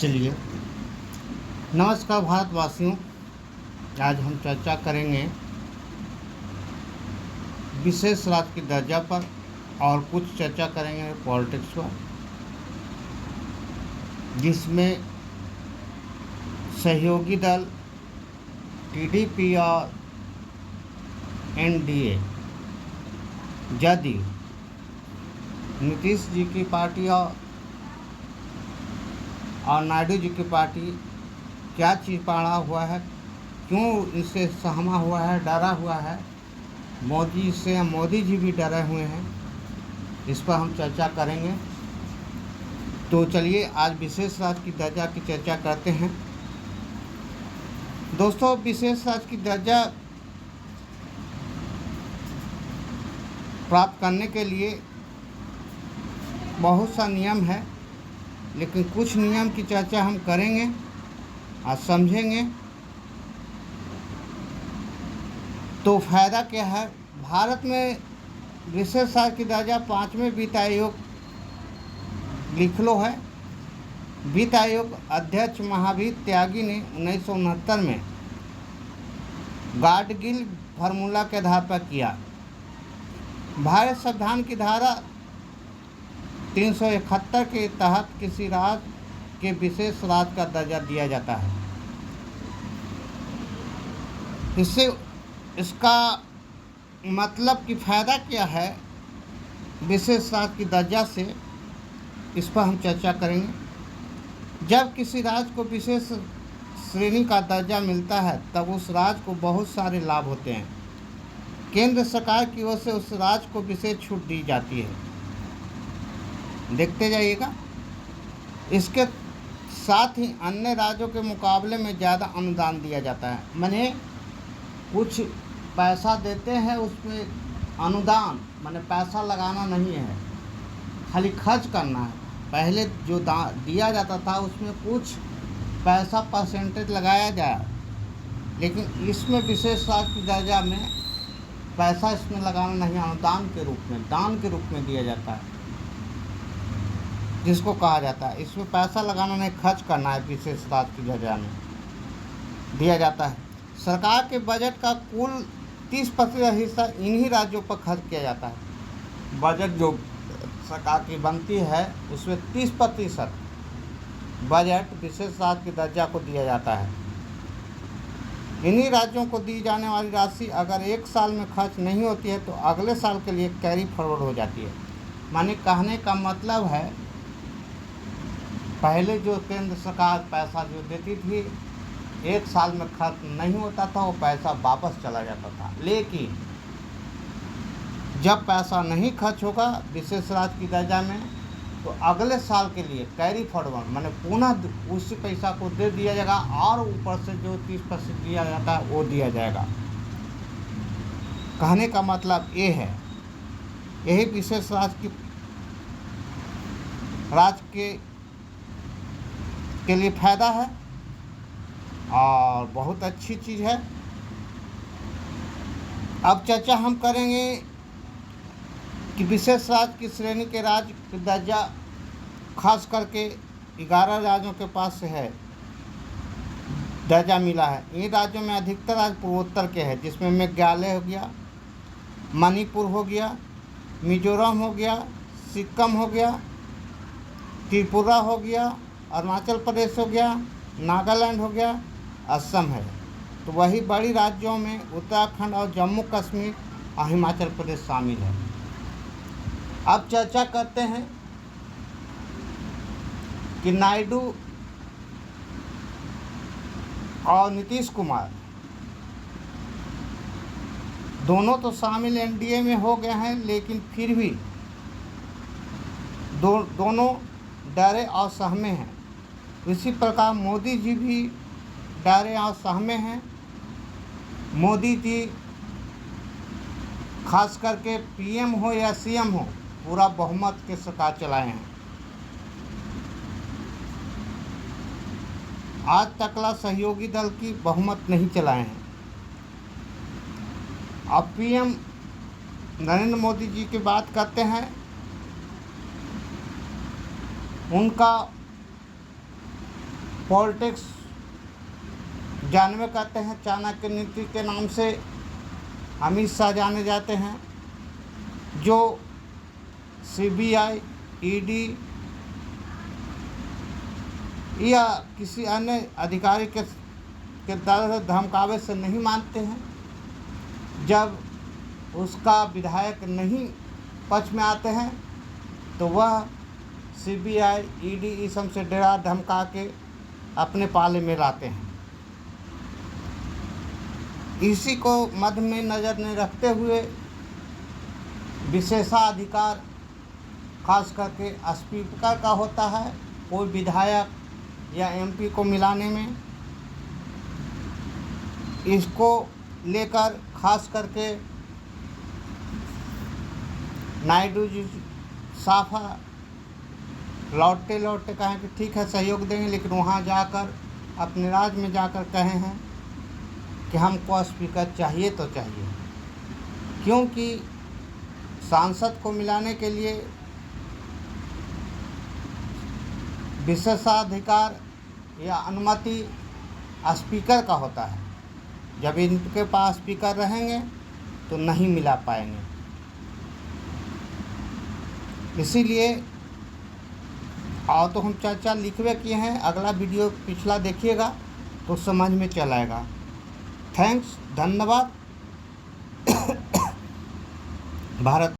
चलिए, नमस्कार भारतवासियों। आज हम चर्चा करेंगे विशेष राज्य की दर्जा पर और कुछ चर्चा करेंगे पॉलिटिक्स पर, जिसमें सहयोगी दल टीडीपी और एनडीए जदयू, नीतीश जी की पार्टी और नायडू जी की पार्टी क्या चीज़ पड़ा हुआ है, क्यों इससे सहमा हुआ है, डरा हुआ है। मोदी जी भी डरे हुए हैं। इस पर हम चर्चा करेंगे। तो चलिए आज विशेष राज्य की दर्जा की चर्चा करते हैं। दोस्तों, विशेष राज्य की दर्जा प्राप्त करने के लिए बहुत सा नियम है, लेकिन कुछ नियम की चर्चा हम करेंगे और समझेंगे। तो फ़ायदा क्या है। भारत में विशेष राज्य की दर्जा 5वें वित्त आयोग लिख लो है। वित्त आयोग अध्यक्ष महावीर त्यागी ने 1969 में गाडगिल फार्मूला के आधार पर किया। भारत संविधान की धारा 371 के तहत किसी राज्य के विशेष राज्य का दर्जा दिया जाता है। इसका मतलब कि फ़ायदा क्या है विशेष राज्य की दर्जा से, इस पर हम चर्चा करेंगे। जब किसी राज्य को विशेष श्रेणी का दर्जा मिलता है तब उस राज्य को बहुत सारे लाभ होते हैं। केंद्र सरकार की ओर से उस राज्य को विशेष छूट दी जाती है। देखते जाइएगा। इसके साथ ही अन्य राज्यों के मुकाबले में ज़्यादा अनुदान दिया जाता है। माने कुछ पैसा देते हैं, उसमें अनुदान माने पैसा लगाना नहीं है, खाली खर्च करना है। पहले जो दिया जाता था उसमें कुछ पैसा परसेंटेज लगाया जाए, लेकिन इसमें विशेष राज्य की दर्जा में पैसा इसमें लगाना नहीं, अनुदान के रूप में, दान के रूप में दिया जाता है, जिसको कहा जाता है। इसमें पैसा लगाना नहीं, खर्च करना है। विशेष राज्य की दर्जा में दिया जाता है। सरकार के बजट का कुल 30% हिस्सा इन्हीं राज्यों पर खर्च किया जाता है। बजट जो सरकार की बनती है उसमें 30% बजट विशेष राज्य की दर्जा को दिया जाता है। इन्हीं राज्यों को दी जाने वाली राशि अगर एक साल में खर्च नहीं होती है तो अगले साल के लिए कैरी फॉरवर्ड हो जाती है। माने कहने का मतलब है, पहले जो केंद्र सरकार पैसा जो देती थी, एक साल में खर्च नहीं होता था, वो पैसा वापस चला जाता था। लेकिन जब पैसा नहीं खर्च होगा विशेष राज्य की दर्जा में, तो अगले साल के लिए कैरी फॉरवर्ड माने पुनः उसी पैसा को दे दिया जाएगा और ऊपर से जो 30% दिया जाता है वो दिया जाएगा। कहने का मतलब ये है, यही विशेष राज्य के लिए फ़ायदा है और बहुत अच्छी चीज़ है। अब चर्चा हम करेंगे कि विशेष राज्य की श्रेणी के राज्य की दर्जा खास करके 11 राज्यों के पास है दर्जा मिला है। इन राज्यों में अधिकतर राज्य पूर्वोत्तर के हैं, जिसमें मेघालय हो गया, मणिपुर हो गया, मिजोरम हो गया, सिक्किम हो गया, त्रिपुरा हो गया, अरुणाचल प्रदेश हो गया, नागालैंड हो गया, असम है। तो वही बड़ी राज्यों में उत्तराखंड और जम्मू कश्मीर और हिमाचल प्रदेश शामिल है। अब चर्चा करते हैं कि नायडू और नीतीश कुमार दोनों तो शामिल एनडीए में हो गए हैं, लेकिन फिर भी दोनों डरे और सहमे हैं। इसी प्रकार मोदी जी भी डरे और सहमे हैं। मोदी जी खास करके पीएम हो या सीएम हो, पूरा बहुमत के सरकार चलाए हैं। आज तकला सहयोगी दल की बहुमत नहीं चलाए हैं। अब पीएम नरेंद्र मोदी जी की बात करते हैं। उनका पॉलिटिक्स जानवे करते हैं। चाणक्य नीति के नाम से अमित शाह जाने जाते हैं, जो सीबीआई, ईडी या किसी अन्य अधिकारी के द्वारा धमकावे से नहीं मानते हैं। जब उसका विधायक नहीं पक्ष में आते हैं तो वह सीबीआई, ईडी इस सब से डरा धमका के अपने पाले में लाते हैं। इसी को मध्य में नज़र में रखते हुए विशेषाधिकार खास करके स्पीकर का होता है, कोई विधायक या एमपी को मिलाने में। इसको लेकर खास करके नायडू जी साफा लौटते कहें कि ठीक है सहयोग देंगे, लेकिन वहाँ जाकर अपने राज्य में जाकर कहे हैं कि हमको स्पीकर चाहिए तो चाहिए, क्योंकि सांसद को मिलाने के लिए विशेषाधिकार या अनुमति स्पीकर का होता है। जब इनके पास स्पीकर रहेंगे तो नहीं मिला पाएंगे। इसीलिए और तो हम चर्चा लिखवे किए हैं, अगला वीडियो पिछला देखिएगा तो समझ में चल आएगा। थैंक्स, धन्यवाद। भारत।